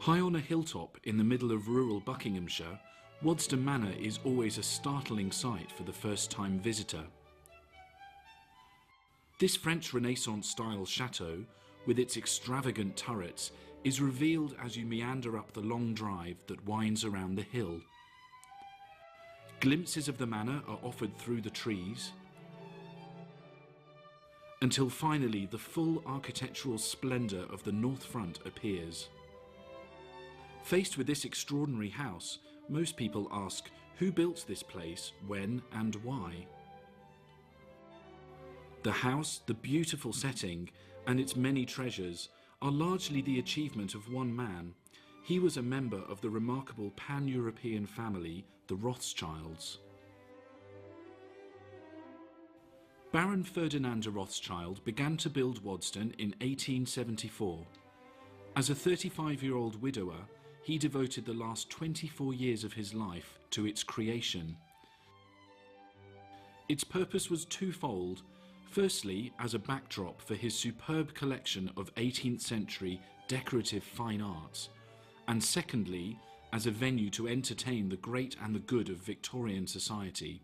High on a hilltop in the middle of rural Buckinghamshire, Waddesdon Manor is always a startling sight for the first-time visitor. This French Renaissance-style chateau, with its extravagant turrets, is revealed as you meander up the long drive that winds around the hill. Glimpses of the manor are offered through the trees, until finally the full architectural splendour of the north front appears. Faced with this extraordinary house, most people ask, who built this place, when and why? The house, the beautiful setting, and its many treasures are largely the achievement of one man. He was a member of the remarkable pan-European family, the Rothschilds. Baron Ferdinand de Rothschild began to build Waddesdon in 1874. As a 35-year-old widower, he devoted the last 24 years of his life to its creation. Its purpose was twofold. Firstly, as a backdrop for his superb collection of 18th century decorative fine arts, and secondly, as a venue to entertain the great and the good of Victorian society.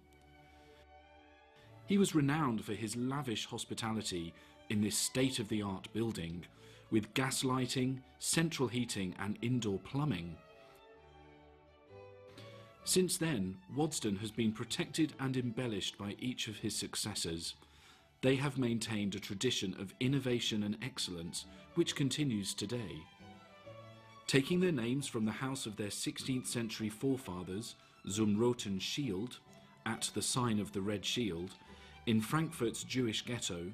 He was renowned for his lavish hospitality in this state-of-the-art building, with gas lighting, central heating and indoor plumbing. Since then, Waddesdon has been protected and embellished by each of his successors. They have maintained a tradition of innovation and excellence which continues today. Taking their names from the house of their 16th century forefathers, zum Roten Shield, at the sign of the Red Shield, in Frankfurt's Jewish ghetto,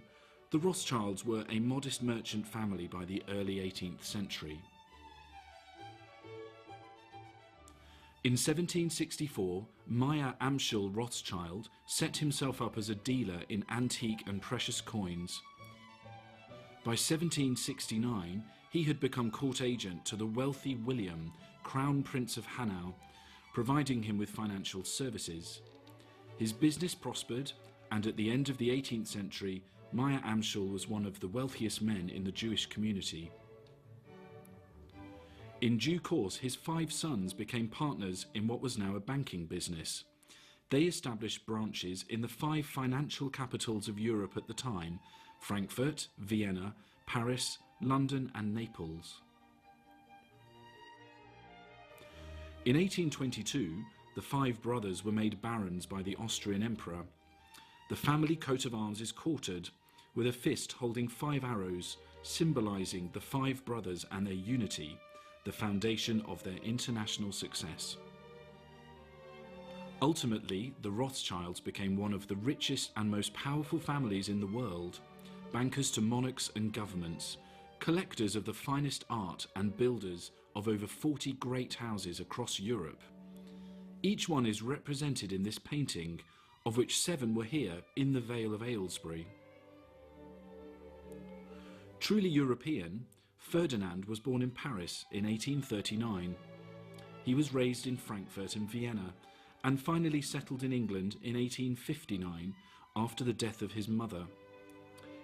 the Rothschilds were a modest merchant family by the early 18th century. In 1764, Meyer Amschel Rothschild set himself up as a dealer in antique and precious coins. By 1769, he had become court agent to the wealthy William, Crown Prince of Hanau, providing him with financial services. His business prospered, and at the end of the 18th century, Meyer Amschel was one of the wealthiest men in the Jewish community. In due course, his 5 sons became partners in what was now a banking business. They established branches in the 5 financial capitals of Europe at the time: Frankfurt, Vienna, Paris, London and Naples. In 1822, the 5 brothers were made barons by the Austrian emperor. The family coat of arms is quartered, with a fist holding 5 arrows, symbolizing the 5 brothers and their unity, the foundation of their international success. Ultimately, the Rothschilds became one of the richest and most powerful families in the world, bankers to monarchs and governments, collectors of the finest art and builders of over 40 great houses across Europe. Each one is represented in this painting, of which 7 were here in the Vale of Aylesbury. Truly European, Ferdinand was born in Paris in 1839. He was raised in Frankfurt and Vienna, and finally settled in England in 1859 after the death of his mother.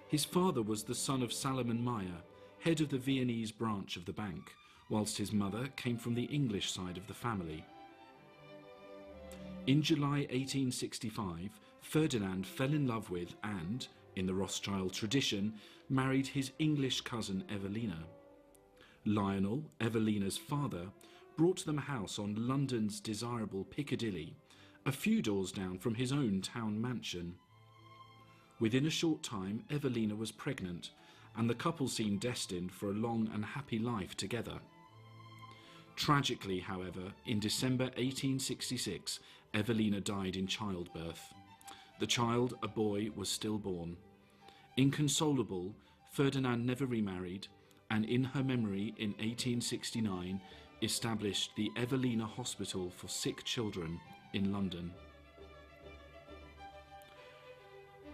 His father was the son of Salomon Meyer, head of the Viennese branch of the bank, whilst his mother came from the English side of the family. In July 1865, Ferdinand fell in love with and, in the Rothschild tradition, married his English cousin Evelina. Lionel, Evelina's father, brought them a house on London's desirable Piccadilly, a few doors down from his own town mansion. Within a short time, Evelina was pregnant, and the couple seemed destined for a long and happy life together. Tragically, however, in December 1866, Evelina died in childbirth. The child, a boy, was stillborn. Inconsolable, Ferdinand never remarried, and in her memory in 1869 established the Evelina Hospital for Sick Children in London.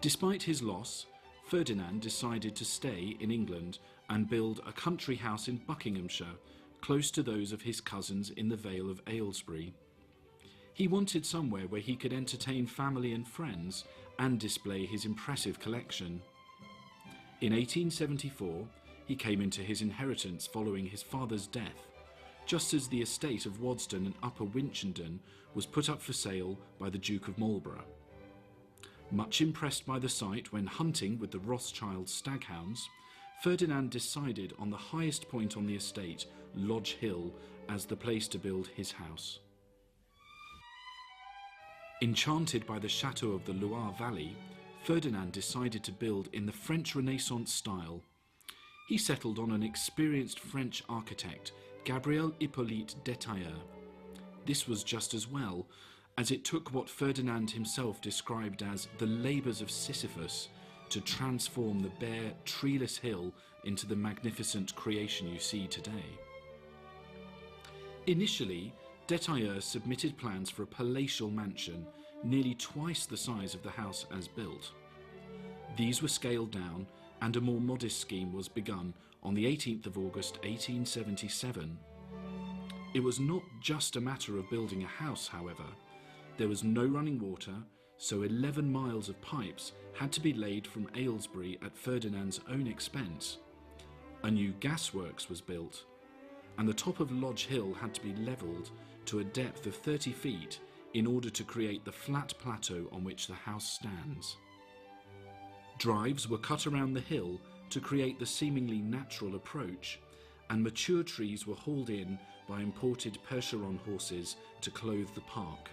Despite his loss, Ferdinand decided to stay in England and build a country house in Buckinghamshire, close to those of his cousins in the Vale of Aylesbury. He wanted somewhere where he could entertain family and friends and display his impressive collection. In 1874, he came into his inheritance following his father's death, just as the estate of Waddesdon and Upper Winchenden was put up for sale by the Duke of Marlborough. Much impressed by the site when hunting with the Rothschild staghounds, Ferdinand decided on the highest point on the estate, Lodge Hill, as the place to build his house. Enchanted by the chateau of the Loire Valley, Ferdinand decided to build in the French Renaissance style. He settled on an experienced French architect, Gabriel Hippolyte Détailleur. This was just as well, as it took what Ferdinand himself described as the labours of Sisyphus to transform the bare, treeless hill into the magnificent creation you see today. Initially, Détailleur submitted plans for a palatial mansion, nearly twice the size of the house as built. These were scaled down, and a more modest scheme was begun on the 18th of August 1877. It was not just a matter of building a house, however. There was no running water, so 11 miles of pipes had to be laid from Aylesbury at Ferdinand's own expense. A new gasworks was built, and the top of Lodge Hill had to be levelled to a depth of 30 feet in order to create the flat plateau on which the house stands. Drives were cut around the hill to create the seemingly natural approach, and mature trees were hauled in by imported Percheron horses to clothe the park.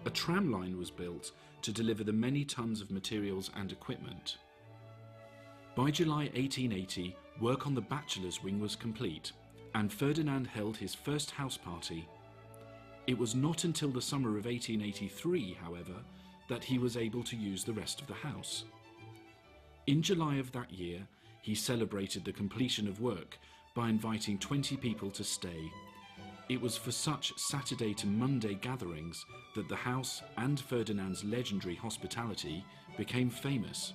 A tram line was built to deliver the many tons of materials and equipment. By July 1880, work on the bachelor's wing was complete, and Ferdinand held his first house party. It was not until the summer of 1883, however, that he was able to use the rest of the house. In July of that year, he celebrated the completion of work by inviting 20 people to stay. It was for such Saturday to Monday gatherings that the house and Ferdinand's legendary hospitality became famous.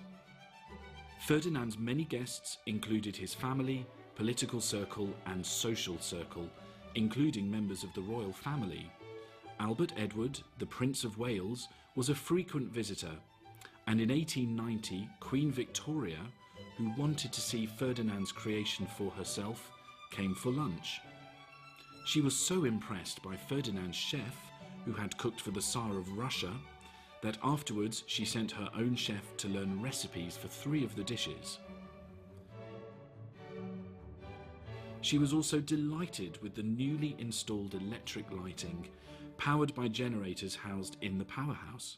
Ferdinand's many guests included his family, political circle and social circle, including members of the royal family. Albert Edward, the Prince of Wales, was a frequent visitor, and in 1890 Queen Victoria, who wanted to see Ferdinand's creation for herself, came for lunch. She was so impressed by Ferdinand's chef, who had cooked for the Tsar of Russia, that afterwards she sent her own chef to learn recipes for 3 of the dishes. She was also delighted with the newly installed electric lighting, powered by generators housed in the powerhouse.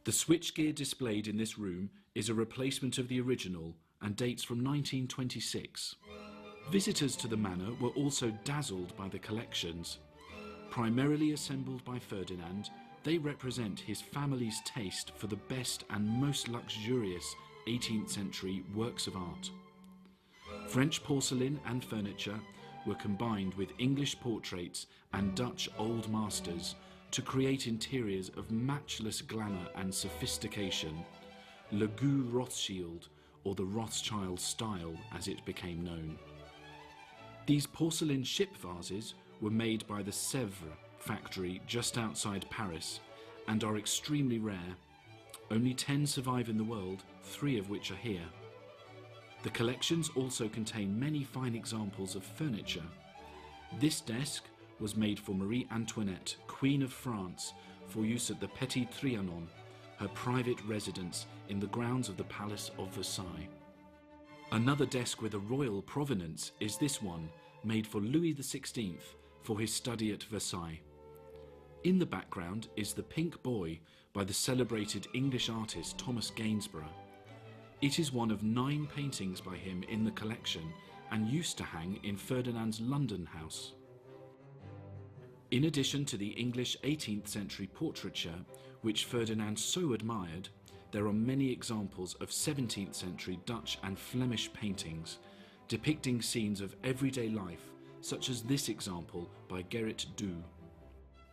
The switchgear displayed in this room is a replacement of the original and dates from 1926. Visitors to the manor were also dazzled by the collections. Primarily assembled by Ferdinand, they represent his family's taste for the best and most luxurious 18th century works of art. French porcelain and furniture were combined with English portraits and Dutch old masters to create interiors of matchless glamour and sophistication, Le Goût Rothschild, or the Rothschild style as it became known. These porcelain ship vases were made by the Sèvres factory just outside Paris and are extremely rare. Only 10 survive in the world, 3 of which are here. The collections also contain many fine examples of furniture. This desk was made for Marie Antoinette, Queen of France, for use at the Petit Trianon, her private residence in the grounds of the Palace of Versailles. Another desk with a royal provenance is this one, made for Louis XVI for his study at Versailles. In the background is The Pink Boy by the celebrated English artist Thomas Gainsborough. It is one of 9 paintings by him in the collection and used to hang in Ferdinand's London house. In addition to the English 18th century portraiture, which Ferdinand so admired, there are many examples of 17th century Dutch and Flemish paintings depicting scenes of everyday life, such as this example by Gerrit Dou.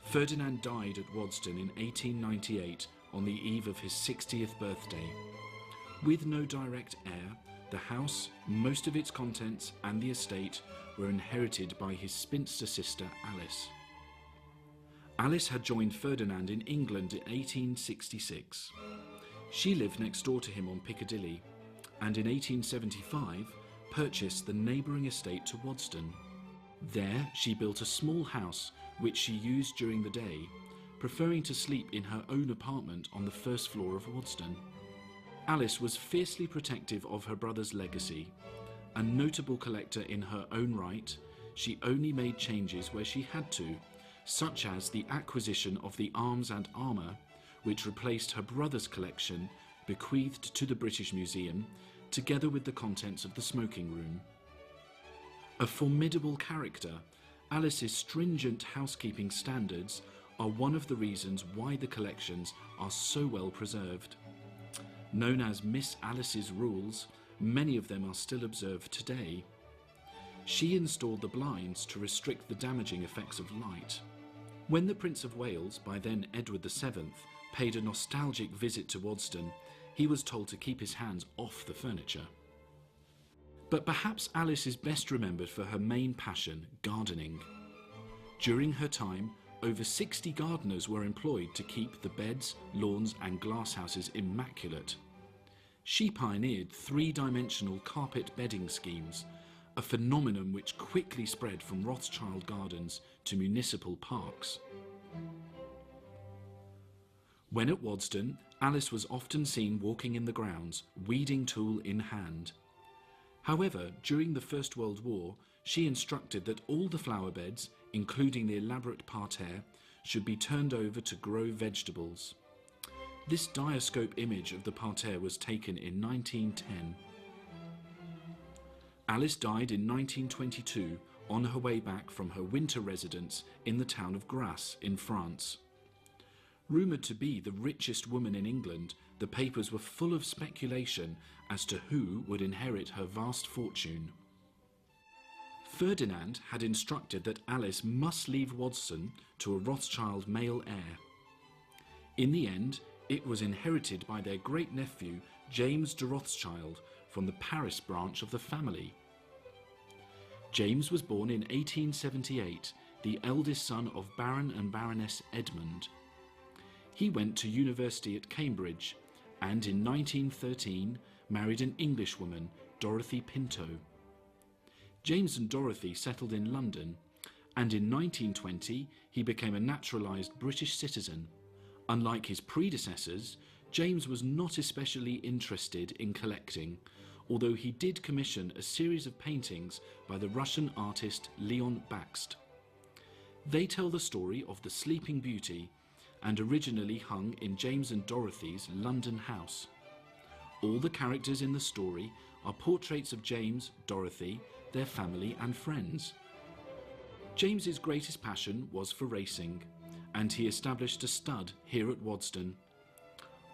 Ferdinand died at Waddesdon in 1898 on the eve of his 60th birthday. With no direct heir, the house, most of its contents and the estate were inherited by his spinster sister Alice. Alice had joined Ferdinand in England in 1866. She lived next door to him on Piccadilly, and in 1875 purchased the neighbouring estate to Waddesdon. There she built a small house which she used during the day, preferring to sleep in her own apartment on the first floor of Waddesdon. Alice was fiercely protective of her brother's legacy. A notable collector in her own right, she only made changes where she had to, such as the acquisition of the arms and armour, which replaced her brother's collection, bequeathed to the British Museum, together with the contents of the smoking room. A formidable character, Alice's stringent housekeeping standards are one of the reasons why the collections are so well preserved. Known as Miss Alice's rules, many of them are still observed today. She installed the blinds to restrict the damaging effects of light. When the Prince of Wales, by then Edward VII, paid a nostalgic visit to Waddesdon, he was told to keep his hands off the furniture. But perhaps Alice is best remembered for her main passion, gardening. During her time, over 60 gardeners were employed to keep the beds, lawns and glasshouses immaculate. She pioneered three-dimensional carpet bedding schemes, a phenomenon which quickly spread from Rothschild gardens to municipal parks. When at Waddesdon, Alice was often seen walking in the grounds, weeding tool in hand. However, during the First World War, she instructed that all the flower beds, including the elaborate parterre, should be turned over to grow vegetables. This diascope image of the parterre was taken in 1910. Alice died in 1922 on her way back from her winter residence in the town of Grasse in France. Rumoured to be the richest woman in England, the papers were full of speculation as to who would inherit her vast fortune. Ferdinand had instructed that Alice must leave Waddesdon to a Rothschild male heir. In the end, it was inherited by their great-nephew James de Rothschild from the Paris branch of the family. James was born in 1878, the eldest son of Baron and Baroness Edmund. He went to university at Cambridge and in 1913 married an Englishwoman, Dorothy Pinto. James and Dorothy settled in London, and in 1920 he became a naturalised British citizen. Unlike his predecessors, James was not especially interested in collecting, although he did commission a series of paintings by the Russian artist Leon Bakst. They tell the story of the Sleeping Beauty and originally hung in James and Dorothy's London house. All the characters in the story are portraits of James, Dorothy, their family and friends. James's greatest passion was for racing, and he established a stud here at Waddesdon.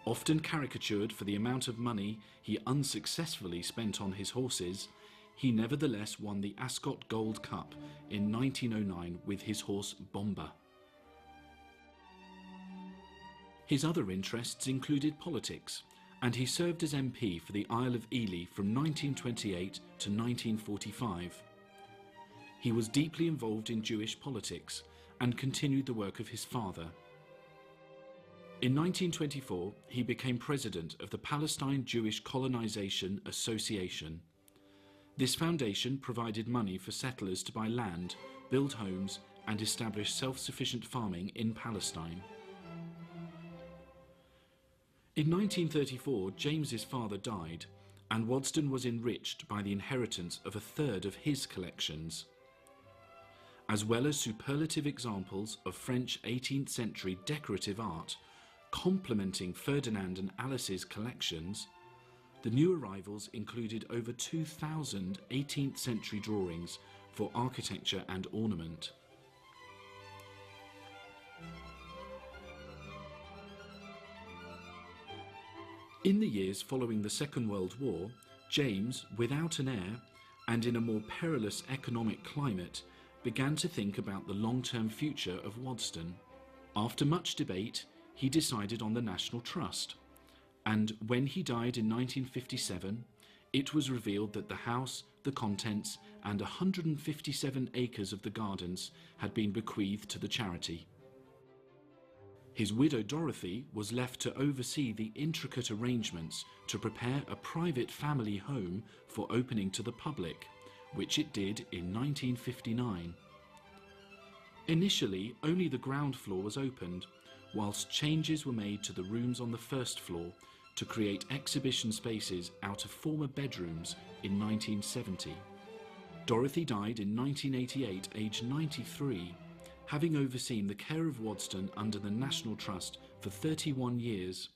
Often caricatured for the amount of money he unsuccessfully spent on his horses, he nevertheless won the Ascot Gold Cup in 1909 with his horse Bomber. His other interests included politics, and he served as MP for the Isle of Ely from 1928 to 1945. He was deeply involved in Jewish politics and continued the work of his father. In 1924, he became president of the Palestine Jewish Colonization Association. This foundation provided money for settlers to buy land, build homes, and establish self-sufficient farming in Palestine. In 1934, James's father died, and Waddesdon was enriched by the inheritance of a third of his collections. As well as superlative examples of French 18th century decorative art, complementing Ferdinand and Alice's collections, the new arrivals included over 2,000 18th century drawings for architecture and ornament. In the years following the Second World War, James, without an heir and in a more perilous economic climate, began to think about the long-term future of Waddesdon. After much debate, he decided on the National Trust, and when he died in 1957, it was revealed that the house, the contents, and 157 acres of the gardens had been bequeathed to the charity. His widow Dorothy was left to oversee the intricate arrangements to prepare a private family home for opening to the public, which it did in 1959. Initially, only the ground floor was opened, whilst changes were made to the rooms on the first floor to create exhibition spaces out of former bedrooms in 1970. Dorothy died in 1988, aged 93, having overseen the care of Waddesdon under the National Trust for 31 years.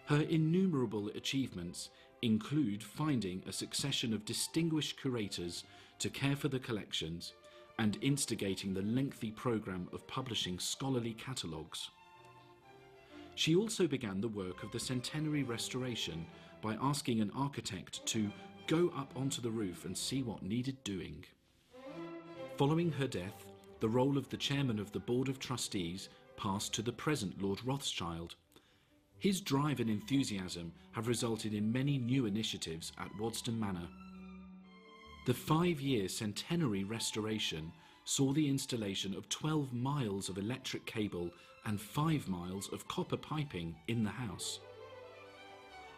Her innumerable achievements include finding a succession of distinguished curators to care for the collections and instigating the lengthy programme of publishing scholarly catalogues. She also began the work of the centenary restoration by asking an architect to go up onto the roof and see what needed doing. Following her death, the role of the chairman of the Board of Trustees passed to the present Lord Rothschild. His drive and enthusiasm have resulted in many new initiatives at Waddesdon Manor. The 5-year centenary restoration saw the installation of 12 miles of electric cable and 5 miles of copper piping in the house.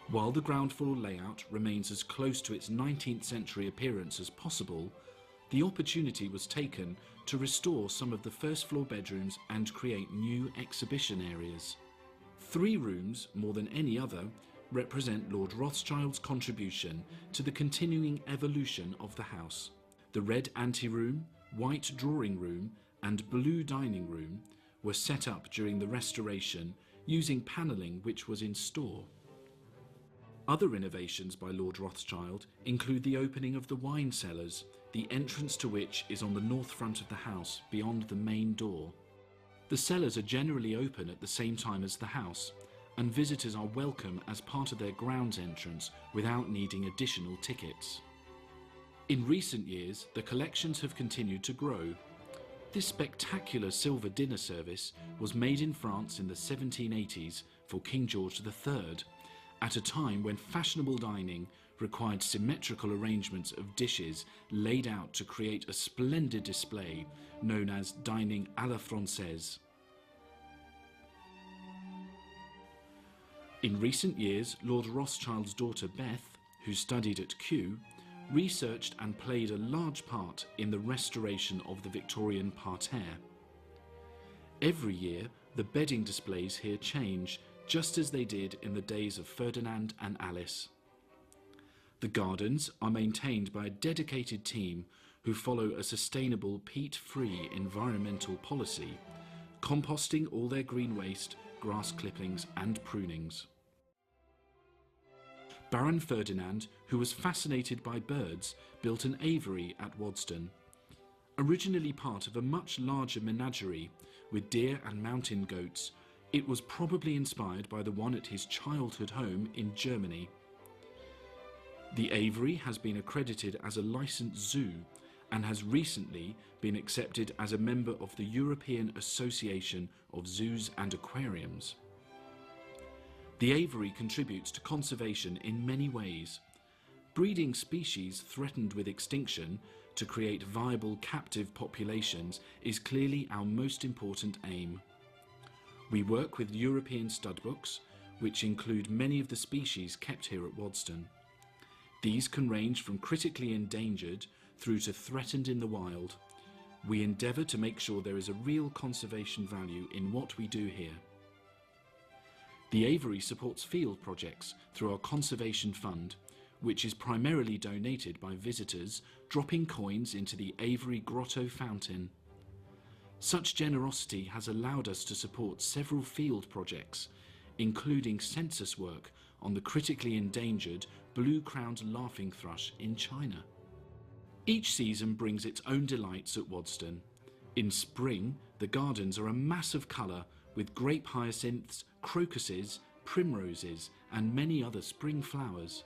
While the ground floor layout remains as close to its 19th century appearance as possible, the opportunity was taken to restore some of the first floor bedrooms and create new exhibition areas. 3 rooms, more than any other, represent Lord Rothschild's contribution to the continuing evolution of the house. The red anteroom, white drawing room and blue dining room were set up during the restoration using panelling which was in store. Other innovations by Lord Rothschild include the opening of the wine cellars, the entrance to which is on the north front of the house beyond the main door. The cellars are generally open at the same time as the house, and visitors are welcome as part of their grounds entrance without needing additional tickets. In recent years, the collections have continued to grow. This spectacular silver dinner service was made in France in the 1780s for King George III, at a time when fashionable dining required symmetrical arrangements of dishes laid out to create a splendid display known as dining à la Française. In recent years, Lord Rothschild's daughter Beth, who studied at Kew, researched and played a large part in the restoration of the Victorian parterre. Every year, the bedding displays here change, just as they did in the days of Ferdinand and Alice. The gardens are maintained by a dedicated team who follow a sustainable peat-free environmental policy, composting all their green waste, grass clippings and prunings. Baron Ferdinand, who was fascinated by birds, built an aviary at Waddesdon. Originally part of a much larger menagerie with deer and mountain goats, it was probably inspired by the one at his childhood home in Germany. The aviary has been accredited as a licensed zoo and has recently been accepted as a member of the European Association of Zoos and Aquariums. The aviary contributes to conservation in many ways. Breeding species threatened with extinction to create viable captive populations is clearly our most important aim. We work with European studbooks, which include many of the species kept here at Waddesdon. These can range from critically endangered through to threatened in the wild. We endeavour to make sure there is a real conservation value in what we do here. The aviary supports field projects through our conservation fund, which is primarily donated by visitors dropping coins into the aviary grotto fountain. Such generosity has allowed us to support several field projects, including census work on the critically endangered blue-crowned laughing thrush in China. Each season brings its own delights at Waddesdon. In spring, the gardens are a mass of colour with grape hyacinths, crocuses, primroses and many other spring flowers.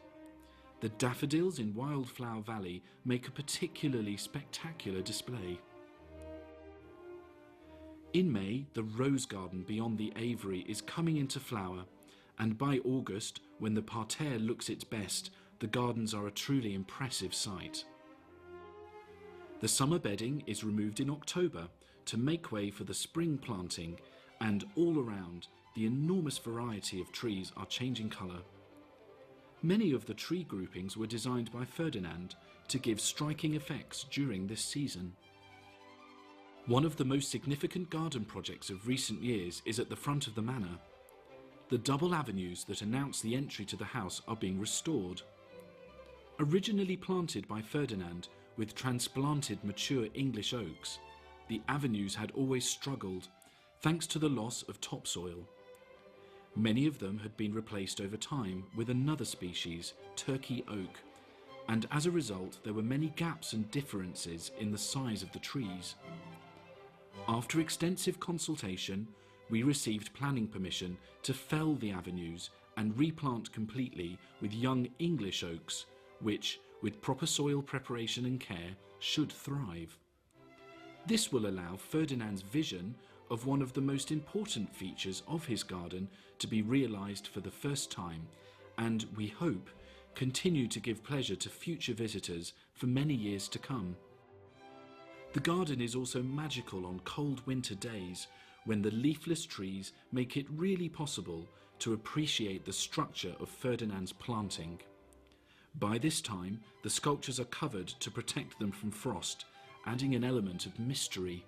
The daffodils in Wildflower Valley make a particularly spectacular display. In May, the rose garden beyond the aviary is coming into flower, and by August, when the parterre looks its best, the gardens are a truly impressive sight. The summer bedding is removed in October to make way for the spring planting, and all around, the enormous variety of trees are changing colour. Many of the tree groupings were designed by Ferdinand to give striking effects during this season. One of the most significant garden projects of recent years is at the front of the manor. The double avenues that announce the entry to the house are being restored. Originally planted by Ferdinand with transplanted mature English oaks, the avenues had always struggled thanks to the loss of topsoil. Many of them had been replaced over time with another species, Turkey oak, and as a result there were many gaps and differences in the size of the trees. After extensive consultation, we received planning permission to fell the avenues and replant completely with young English oaks, which, with proper soil preparation and care, should thrive. This will allow Ferdinand's vision of one of the most important features of his garden to be realised for the first time, and, we hope, continue to give pleasure to future visitors for many years to come. The garden is also magical on cold winter days when the leafless trees make it really possible to appreciate the structure of Ferdinand's planting. By this time, the sculptures are covered to protect them from frost, adding an element of mystery.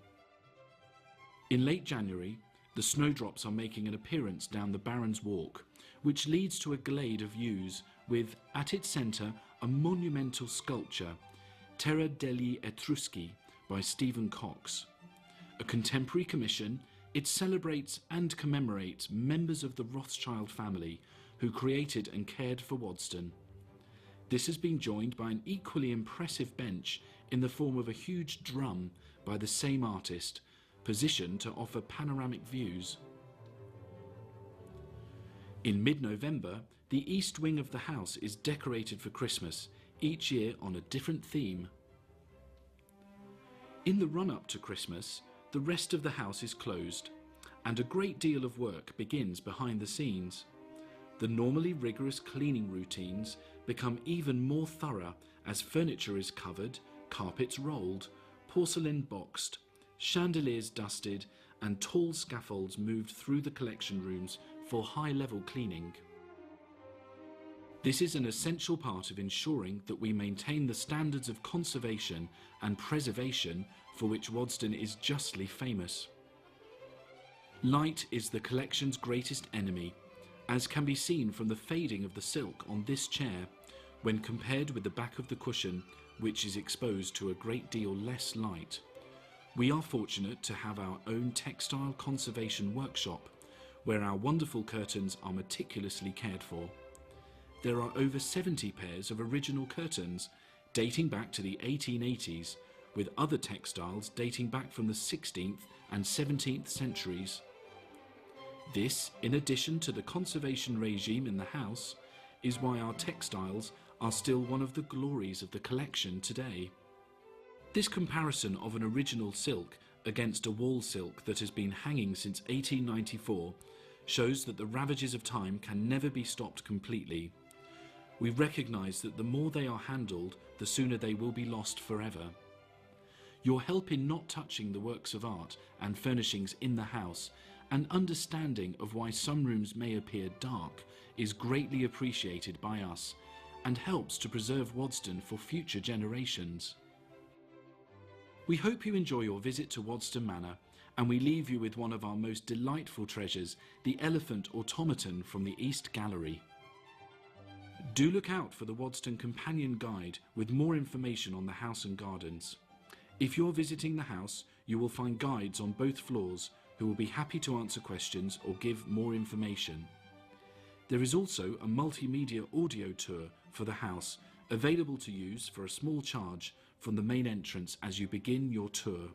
In late January, the snowdrops are making an appearance down the Baron's Walk, which leads to a glade of yews with, at its centre, a monumental sculpture, Terra degli Etruschi, by Stephen Cox. A contemporary commission, it celebrates and commemorates members of the Rothschild family who created and cared for Waddesdon. This has been joined by an equally impressive bench in the form of a huge drum by the same artist, positioned to offer panoramic views. In mid-November, the east wing of the house is decorated for Christmas, each year on a different theme. In the run-up to Christmas, the rest of the house is closed, and a great deal of work begins behind the scenes. The normally rigorous cleaning routines become even more thorough as furniture is covered, carpets rolled, porcelain boxed, chandeliers dusted, and tall scaffolds moved through the collection rooms for high-level cleaning. This is an essential part of ensuring that we maintain the standards of conservation and preservation for which Waddesdon is justly famous. Light is the collection's greatest enemy, as can be seen from the fading of the silk on this chair when compared with the back of the cushion, which is exposed to a great deal less light. We are fortunate to have our own textile conservation workshop, where our wonderful curtains are meticulously cared for. There are over 70 pairs of original curtains dating back to the 1880s, with other textiles dating back from the 16th and 17th centuries. This, in addition to the conservation regime in the house, is why our textiles are still one of the glories of the collection today. This comparison of an original silk against a wall silk that has been hanging since 1894 shows that the ravages of time can never be stopped completely. We recognise that the more they are handled, the sooner they will be lost forever. Your help in not touching the works of art and furnishings in the house, and understanding of why some rooms may appear dark, is greatly appreciated by us and helps to preserve Waddesdon for future generations. We hope you enjoy your visit to Waddesdon Manor, and we leave you with one of our most delightful treasures, the Elephant Automaton from the East Gallery. Do look out for the Waddesdon Companion Guide with more information on the house and gardens. If you're visiting the house, you will find guides on both floors who will be happy to answer questions or give more information. There is also a multimedia audio tour for the house available to use for a small charge from the main entrance as you begin your tour.